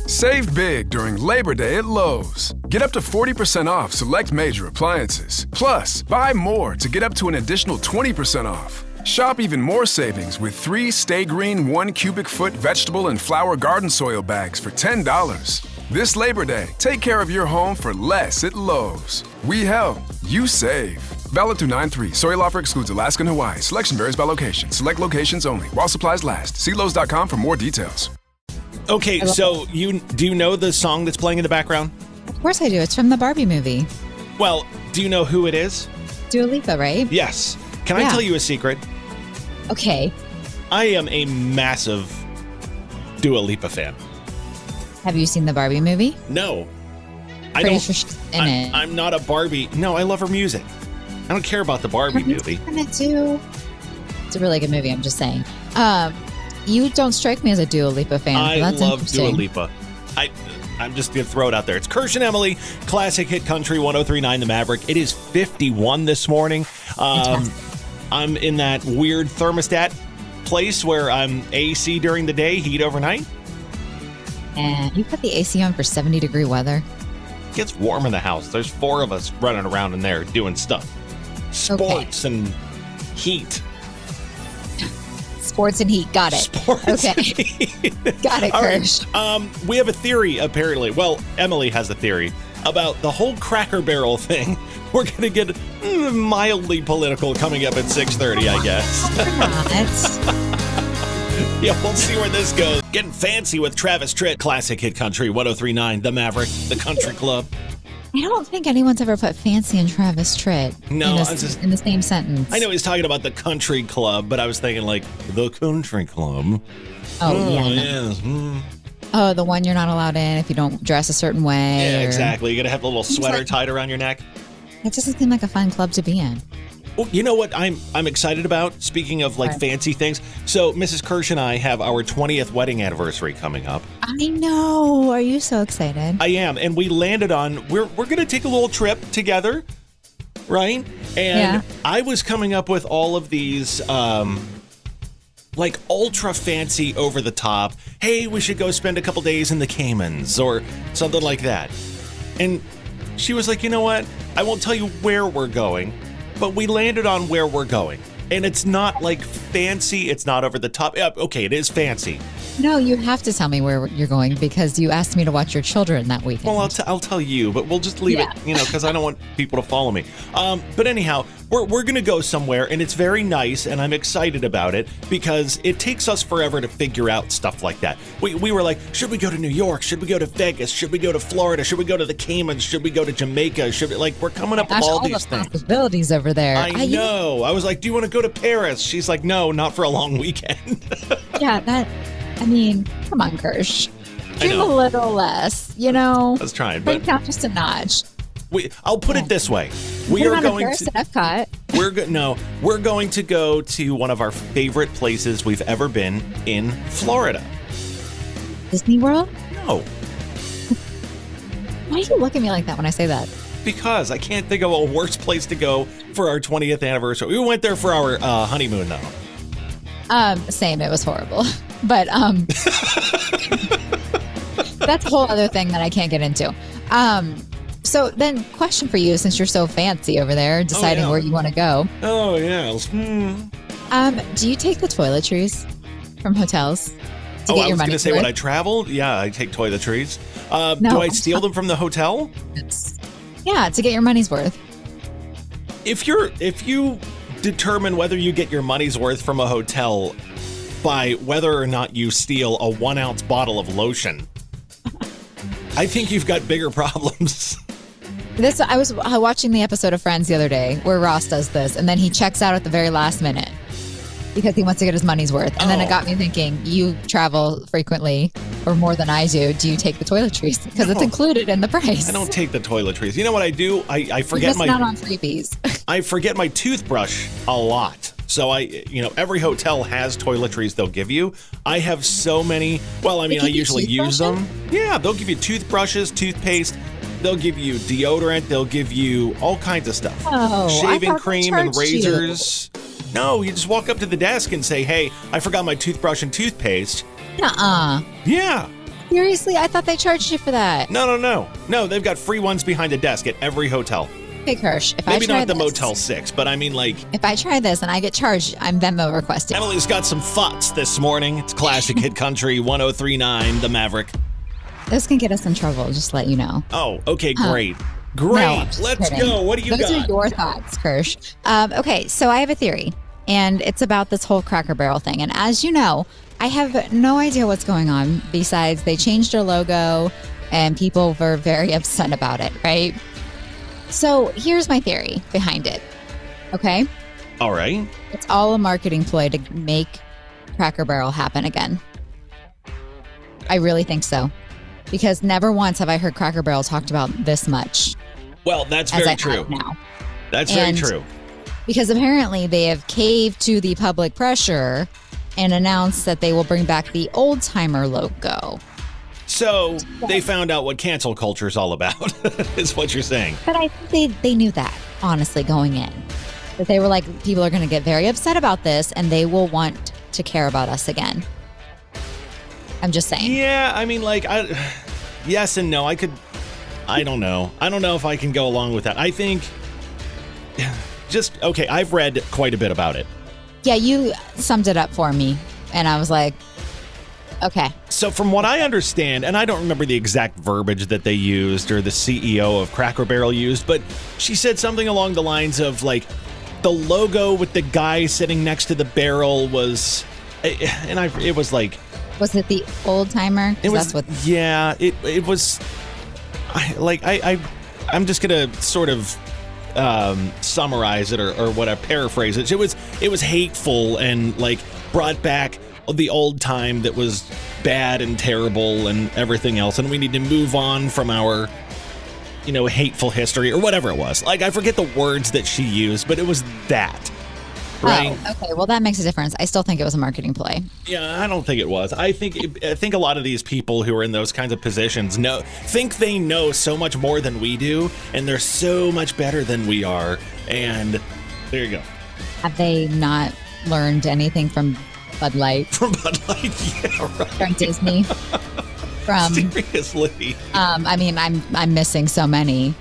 Save big during Labor Day at Lowe's. Get up to 40% off select major appliances. Plus, buy more to get up to an additional 20% off. Shop even more savings with 3 Stay Green 1 cubic foot vegetable and flower garden soil bags for $10. This Labor Day, take care of your home for less at Lowe's. We help, you save. Valid through 9/3. Soil offer excludes Alaska and Hawaii. Selection varies by location. Select locations only. While supplies last. See Lowe's.com for more details. Okay, so do you know the song that's playing in the background? Of course I do. It's from the Barbie movie. Well, do you know who it is? Dua Lipa, right? Yes. Can I tell you a secret? Okay. I am a massive Dua Lipa fan. Have you seen the Barbie movie? No. Pretty sure she's in it. I'm not a Barbie. No, I love her music. I don't care about the Barbie movie. It's a really good movie, I'm just saying. You don't strike me as a Dua Lipa fan. I love Dua Lipa. I'm just going to throw it out there. It's Kirsch and Emily, Classic Hit Country 103.9 The Maverick. It is 51 this morning. I'm in that weird thermostat place where I'm AC during the day, heat overnight. And you put the AC on for 70-degree weather. It gets warm in the house. There's 4 of us running around in there doing stuff. Sports and heat. Sports and heat. Got it. Sports and heat. Got it, Kirsch. Right. We have a theory, apparently. Well, Emily has a theory about the whole Cracker Barrel thing. We're going to get mildly political coming up at 6:30, I guess. Yeah, we'll see where this goes. Getting fancy with Travis Tritt. Classic Hit Country 103.9 The Maverick, the Country Club. I don't think anyone's ever put fancy and Travis Tritt in the same sentence. I know he's talking about the Country Club, but I was thinking like the Country Club. Oh, yeah. Yes. Oh, the one you're not allowed in if you don't dress a certain way. Yeah, exactly. You got to have the little sweater tied around your neck. It doesn't seem like a fun club to be in. Well, you know what I'm excited about? Speaking of fancy things. So Mrs. Kirsch and I have our 20th wedding anniversary coming up. I know. Are you so excited? I am. And we landed on, we're going to take a little trip together, right? And I was coming up with all of these ultra fancy over the top. Hey, we should go spend a couple days in the Caymans or something like that. And she was like, you know what? I won't tell you where we're going. But we landed on where we're going. And it's not like fancy. It's not over the top. Okay, it is fancy. No, you have to tell me where you're going because you asked me to watch your children that weekend. Well, I'll tell you, but we'll just leave it, because I don't want people to follow me. But anyhow, we're going to go somewhere, and it's very nice, and I'm excited about it because it takes us forever to figure out stuff like that. We were like, should we go to New York? Should we go to Vegas? Should we go to Florida? Should we go to the Caymans? Should we go to Jamaica? We're coming up with all these things. Possibilities over there. I know. I was like, do you want to go to Paris? She's like, no, not for a long weekend. Come on, Kirsch. Dream a little less, I was trying, but down just a notch. I'll put it this way: we are going to Epcot. We're going to go to one of our favorite places we've ever been in Florida. Disney World? No. Why do you look at me like that when I say that? Because I can't think of a worse place to go for our 20th anniversary. We went there for our honeymoon, though. Same. It was horrible. But that's a whole other thing that I can't get into. So then question for you, since you're so fancy over there, deciding where you want to go. Oh, yeah. Do you take the toiletries from hotels to get I your was money? going to say when I travel, I take toiletries. No, do I steal them from the hotel? To get your money's worth. If you determine whether you get your money's worth from a hotel by whether or not you steal a 1-ounce bottle of lotion, I think you've got bigger problems. I was watching the episode of Friends the other day where Ross does this, and then he checks out at the very last minute because he wants to get his money's worth. And then it got me thinking, you travel frequently or more than I do. Do you take the toiletries? Because it's included in the price. I don't take the toiletries. You know what I do? I forget not on freebies. I forget my toothbrush a lot. So every hotel has toiletries they'll give you. I have so many. Well, I usually use them. Yeah, they'll give you toothbrushes, toothpaste. They'll give you deodorant. They'll give you all kinds of stuff. Oh, shaving cream and razors. No, you just walk up to the desk and say, hey, I forgot my toothbrush and toothpaste. Nuh-uh. Yeah. Seriously, I thought they charged you for that. No, they've got free ones behind the desk at every hotel. Hey, Kirsch, if Maybe I try not the this, Motel 6, but I mean, like... If I try this and I get charged, I'm Venmo requesting. Emily's got some thoughts this morning. It's Classic Hit Country 103.9, The Maverick. This can get us in trouble, just to let you know. Oh, okay, great. No, Let's kidding. go. What do you got? Those are your thoughts, Kirsch. Okay, so I have a theory, and it's about this whole Cracker Barrel thing. And as you know, I have no idea what's going on besides they changed their logo and people were very upset about it, right? So here's my theory behind it, okay? All right. It's all a marketing ploy to make Cracker Barrel happen again. I really think so. Because never once have I heard Cracker Barrel talked about this much. Well, that's very true. Now. That's very true. Because apparently they have caved to the public pressure and announced that they will bring back the old timer logo. So they found out what cancel culture is all about, is what you're saying. But I think they knew that, honestly, going in. That they were like, people are going to get very upset about this and they will want to care about us again. I'm just saying. Yeah, I mean, like, yes and no. I don't know. I don't know if I can go along with that. I think, okay, I've read quite a bit about it. Yeah, you summed it up for me. And I was like, okay. So from what I understand, and I don't remember the exact verbiage that they used or the CEO of Cracker Barrel used, but she said something along the lines of, like, the logo with the guy sitting next to the barrel was, and it was like... Was it the old timer? It was, that's what. Yeah, it was. I'm just gonna sort of summarize it or whatever, paraphrase it. It was hateful and like brought back the old time that was bad and terrible and everything else, and we need to move on from our, hateful history or whatever it was. Like, I forget the words that she used, but it was that. Right. Oh, okay. Well, that makes a difference. I still think it was a marketing play. Yeah, I don't think it was. I think a lot of these people who are in those kinds of positions think they know so much more than we do, and they're so much better than we are. And there you go. Have they not learned anything from Bud Light? From Bud Light, yeah, right. From Disney? Seriously. I mean, I'm missing so many.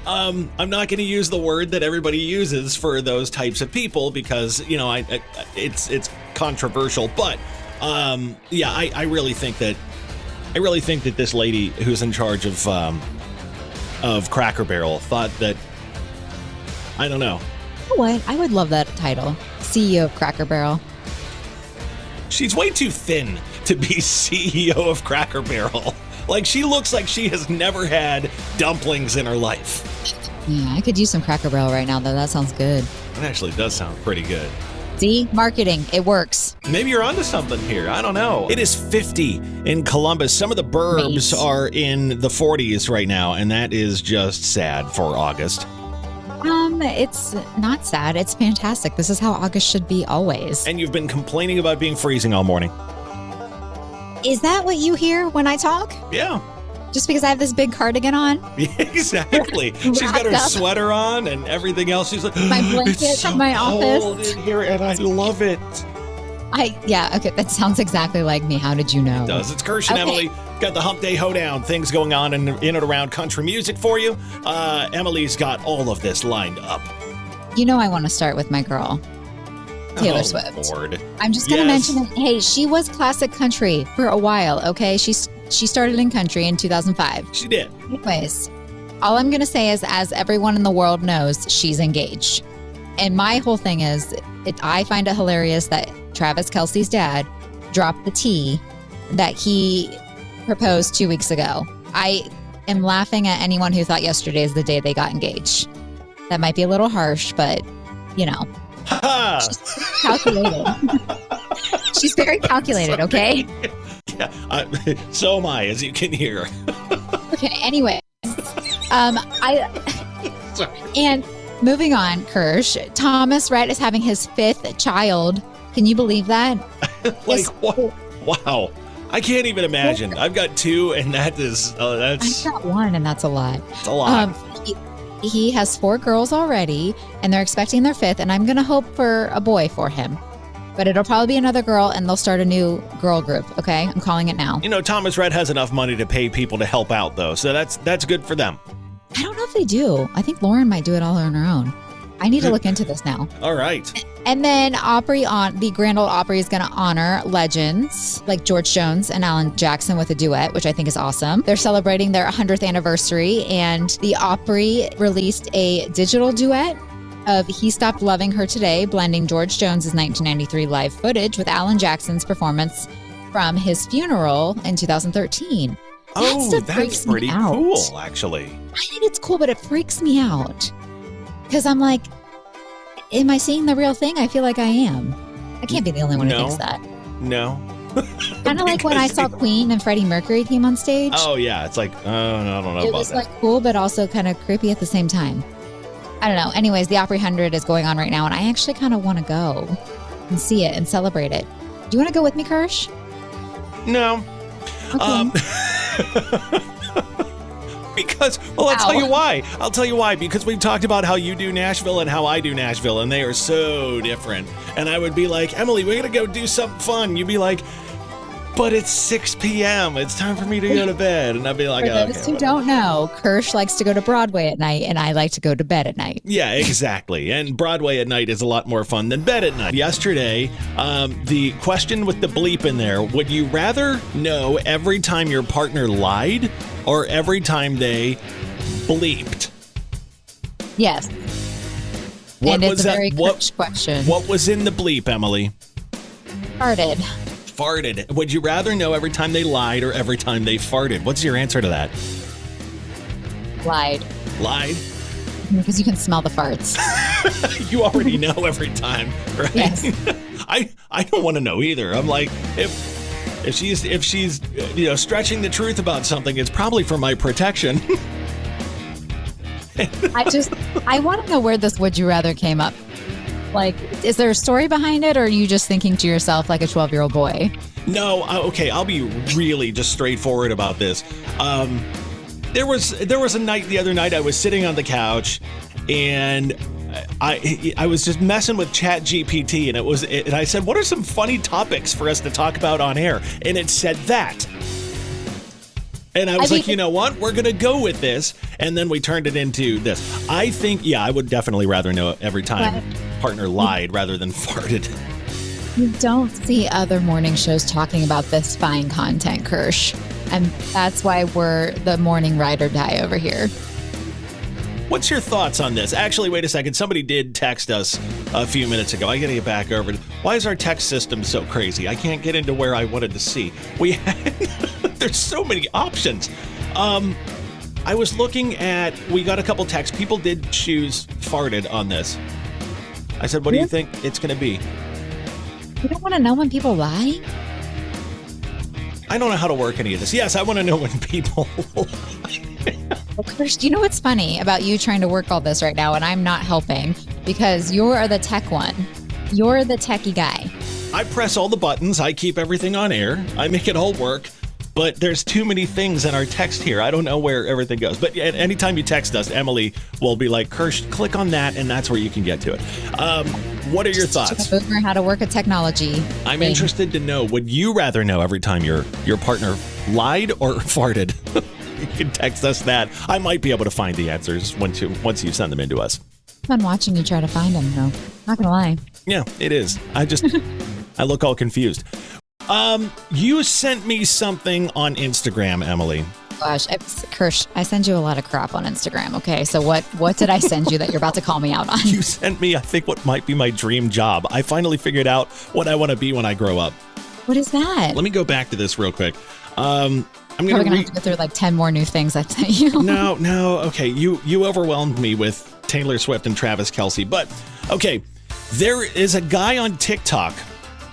I'm not going to use the word that everybody uses for those types of people because, it's controversial. But, yeah, I really think that this lady who's in charge of Cracker Barrel thought that, I don't know. You know what? I would love that title. CEO of Cracker Barrel. She's way too thin to be CEO of Cracker Barrel. Like, she looks like she has never had dumplings in her life. Yeah, I could use some Cracker Barrel right now, though. That sounds good. It actually does sound pretty good. See? Marketing. It works. Maybe you're onto something here. I don't know. It is 50 in Columbus. Some of the burbs are in the 40s right now, and that is just sad for August. It's not sad. It's fantastic. This is how August should be always. And you've been complaining about being freezing all morning. Is that what you hear when I talk? Yeah. Just because I have this big cardigan on? Yeah, exactly. She's got her sweater on and everything else. She's like, my blanket it's so from my cold office in here, and I love it. Okay, that sounds exactly like me. How did you know? It does. It's Kirsch and Emily. Got the Hump Day Hoedown. Things going on in and around country music for you. Emily's got all of this lined up. You know I want to start with my girl, Taylor Swift. Lord. I'm just going to mention it. Hey, she was classic country for a while, okay? She started in country in 2005. She did. Anyways, all I'm going to say is, as everyone in the world knows, she's engaged. And my whole thing is, I find it hilarious that Travis Kelce's dad dropped the tea that he proposed 2 weeks ago. I am laughing at anyone who thought yesterday is the day they got engaged. That might be a little harsh, but, she's calculated. She's very calculated, okay? Yeah, so am I, as you can hear. Okay, anyway. And moving on, Kirsch, Thomas Rhett is having his 5th child. Can you believe that? What? Wow. I can't even imagine. I've got 2, and that's... I've got 1, and that's a lot. It's a lot. He has 4 girls already, and they're expecting their 5th, and I'm going to hope for a boy for him. But it'll probably be another girl, and they'll start a new girl group. Okay, I'm calling it now. Thomas Rhett has enough money to pay people to help out, though, so that's good for them. I don't know if they do. I think Lauren might do it all on her own. I need to look into this now. All right. And then the Grand Ole Opry is going to honor legends like George Jones and Alan Jackson with a duet, which I think is awesome. They're celebrating their 100th anniversary, and the Opry released a digital duet of He Stopped Loving Her Today, blending George Jones's 1993 live footage with Alan Jackson's performance from his funeral in 2013. That's pretty cool, actually. I think it's cool, but it freaks me out. Because I'm like, am I seeing the real thing? I feel like I am. I can't be the only one who thinks that. No. Kind of like when I saw Queen and Freddie Mercury came on stage. Oh, yeah. It's like, I don't know about that. It was like cool, but also kind of creepy at the same time. I don't know. Anyways, the Opry 100 is going on right now, and I actually kind of want to go and see it and celebrate it. Do you want to go with me, Kirsch? No. Okay. Because, I'll tell you why. Because we've talked about how you do Nashville and how I do Nashville, and they are so different. And I would be like, Emily, we're going to go do something fun. You'd be like, but it's 6 p.m. It's time for me to go to bed. And I'd be like, for those who don't know, Kirsch likes to go to Broadway at night, and I like to go to bed at night. Yeah, exactly. And Broadway at night is a lot more fun than bed at night. Yesterday, the question with the bleep in there, would you rather know every time your partner lied or every time they bleeped? Yes. What and was it's a that? very Kirsch question. What was in the bleep, Emily? Farted. Would you rather know every time they lied or every time they farted? What's your answer to that? Lied. Lied? Because you can smell the farts. You already know every time, right? Yes. I don't want to know either. I'm like, if she's stretching the truth about something, it's probably for my protection. I want to know where this would you rather came up. Like, is there a story behind it, or are you just thinking to yourself like a 12-year-old boy? No, okay, I'll be really just straightforward about this. There was a night the other night I was sitting on the couch, and I was just messing with Chat GPT, and I said, what are some funny topics for us to talk about on air? And it said that. And I was like, you know what? We're going to go with this. And then we turned it into this. I think, I would definitely rather know every time partner lied rather than farted. You don't see other morning shows talking about this fine content, Kirsch. And that's why we're the morning ride or die over here. What's your thoughts on this? Actually, wait a second. Somebody did text us a few minutes ago. I got to get back over to. Why is our text system so crazy? I can't get into where I wanted to see. There's so many options. I was looking at. We got a couple texts. People did choose farted on this. I said, what do you think it's going to be? You don't want to know when people lie? I don't know how to work any of this. Yes, I want to know when people lie. Well, Kirsch, do you know what's funny about you trying to work all this right now, and I'm not helping because you are the tech one. You're the techie guy. I press all the buttons. I keep everything on air. I make it all work. But there's too many things in our text here. I don't know where everything goes. But anytime you text us, Emily will be like, Kirsch, click on that, and that's where you can get to it. What are your thoughts? Boomer, how to work a technology. I'm interested to know, would you rather know every time your partner lied or farted? You can text us that. I might be able to find the answers once you send them in to us. Fun watching you try to find them, though. Not gonna lie. Yeah, it is. I look all confused. You sent me something on Instagram, Emily. Gosh, Kirsch, I send you a lot of crap on Instagram. Okay, so what did I send you that you're about to call me out on? You sent me, I think, what might be my dream job. I finally figured out what I want to be when I grow up. What is that? Let me go back to this real quick. I'm going to have to go through like 10 more new things I sent you. No. Okay, you overwhelmed me with Taylor Swift and Travis Kelce. But, okay, there is a guy on TikTok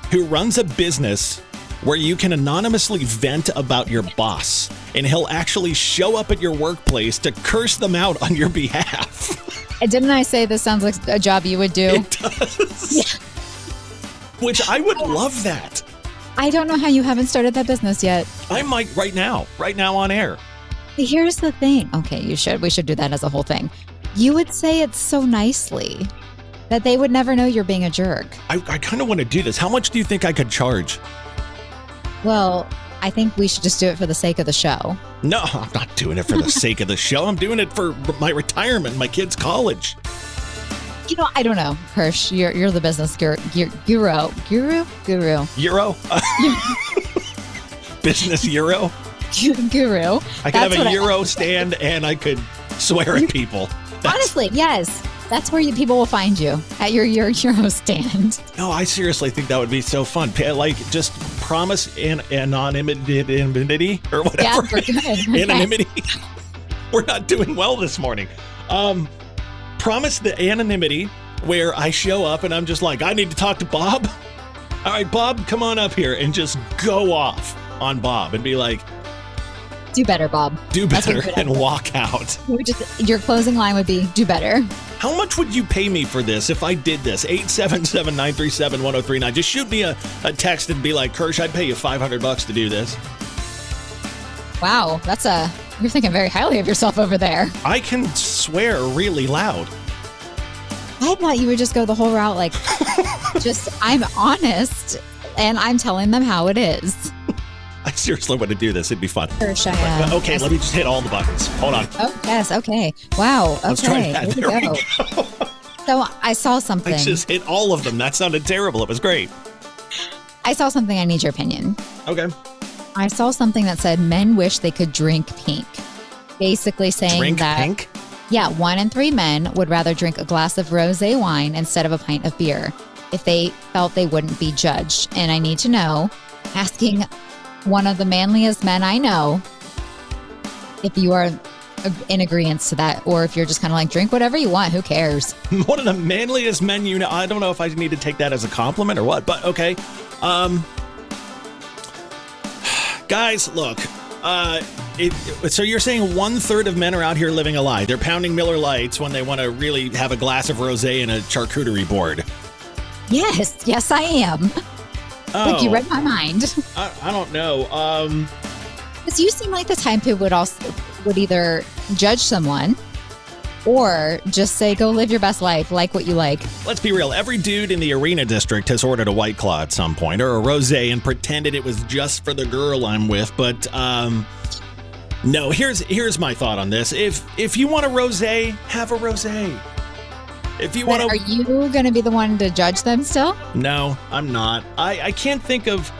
who runs a business where you can anonymously vent about your boss, and he'll actually show up at your workplace to curse them out on your behalf. Didn't I say this sounds like a job you would do? It does. Yeah. Which I would love that. I don't know how you haven't started that business yet. I might right now on air. Here's the thing. Okay, you should. We should do that as a whole thing. You would say it so nicely. that they would never know you're being a jerk. I kind of want to do this. How much do you think I could charge? Well, I think we should just do it for the sake of the show. No, I'm not doing it for the sake of the show. I'm doing it for my retirement, my kids' college. I don't know, Hirsch. You're the business guru. Euro? Business euro? Guru. I could have a euro stand and I could swear at people. Honestly, yes. That's where people will find you, at your euro stand. No, I seriously think that would be so fun. Like, just promise anonymity or whatever. Yeah, we're good. Anonymity. We're not doing well this morning. Promise the anonymity where I show up and I'm just like, I need to talk to Bob. All right, Bob, come on up here, and just go off on Bob and be like, do better, Bob. Do better, and walk out. Your closing line would be, do better. How much would you pay me for this if I did this? 877-937-1039. Just shoot me a text and be like, Kirsch, I'd pay you $500 to do this. Wow, you're thinking very highly of yourself over there. I can swear really loud. I thought you would just go the whole route, like, I'm honest, and I'm telling them how it is. I seriously want to do this. It'd be fun. Hirsch, okay, let me just hit all the buttons. Hold on. Oh, yes, okay. Wow, okay. Let's try that. Here we go. So I saw something. I just hit all of them. That sounded terrible. It was great. I saw something. I need your opinion. Okay. I saw something that said men wish they could drink pink. Basically saying drink that pink? Yeah, 1 in 3 men would rather drink a glass of rosé wine instead of a pint of beer if they felt they wouldn't be judged. And I need to know, asking one of the manliest men I know, if you are in agreement to that, or if you're just kind of like, drink whatever you want, who cares? One of the manliest men you know. I don't know if I need to take that as a compliment or what, but okay. Guys, look, so you're saying 1/3 of men are out here living a lie. They're pounding Miller Lights when they want to really have a glass of rosé and a charcuterie board. Yes, I am. Oh, like, you read my mind. I don't know. Because you seem like the type who would either judge someone or just say, go live your best life, like what you like. Let's be real. Every dude in the Arena District has ordered a White Claw at some point, or a rosé, and pretended it was just for the girl I'm with. But no, here's my thought on this. If you want a rosé, have a rosé. If you want to, are you going to be the one to judge them still? No, I'm not. I can't think of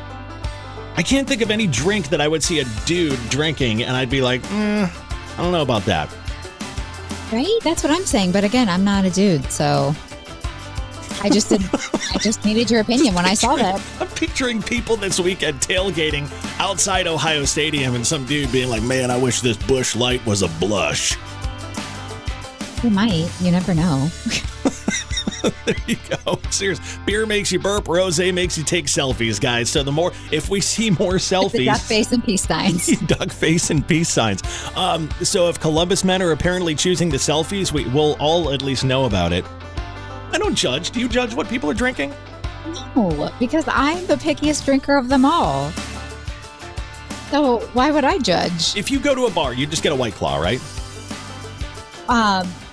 any drink that I would see a dude drinking and I'd be like, I don't know about that. Right? That's what I'm saying. But again, I'm not a dude, so I just needed your opinion when I saw that. I'm picturing people this weekend tailgating outside Ohio Stadium and some dude being like, man, I wish this Busch Light was a blush. You might. You never know. There you go. Seriously. Beer makes you burp. Rosé makes you take selfies, guys. So if we see more selfies. The duck face and peace signs. Duck face and peace signs. So if Columbus men are apparently choosing the selfies, we'll all at least know about it. I don't judge. Do you judge what people are drinking? No, because I'm the pickiest drinker of them all. So why would I judge? If you go to a bar, you just get a White Claw, right?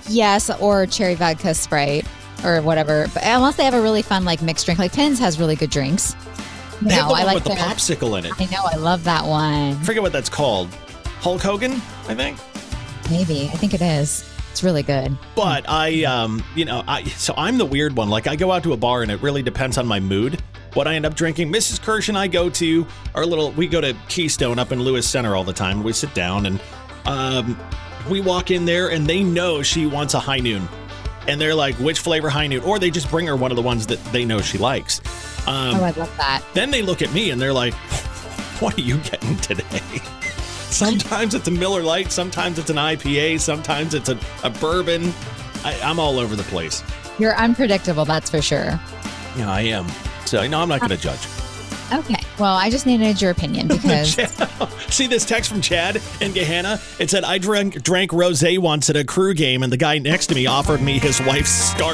Yes, or cherry vodka Sprite or whatever. But unless they have a really fun like mixed drink, like Pins has really good drinks. They have the one with the popsicle in it. I know, I love that one. I forget what that's called. Hulk Hogan, I think. Maybe. I think it is. It's really good. But so I'm the weird one. Like, I go out to a bar and it really depends on my mood what I end up drinking. Mrs. Kirsch and I go to we go to Keystone up in Lewis Center all the time. We sit down and we walk in there and they know she wants a high noon. And they're like, which flavor high noon? Or they just bring her one of the ones that they know she likes. I love that. Then they look at me and they're like, what are you getting today? Sometimes it's a Miller Lite, sometimes it's an IPA, sometimes it's a bourbon. I'm all over the place. You're unpredictable, that's for sure. Yeah, I am. So, no, I'm not going to judge. Okay. Well, I just needed your opinion because... See this text from Chad in Gehenna? It said, I drank rosé once at a crew game, and the guy next to me offered me his wife's scarf.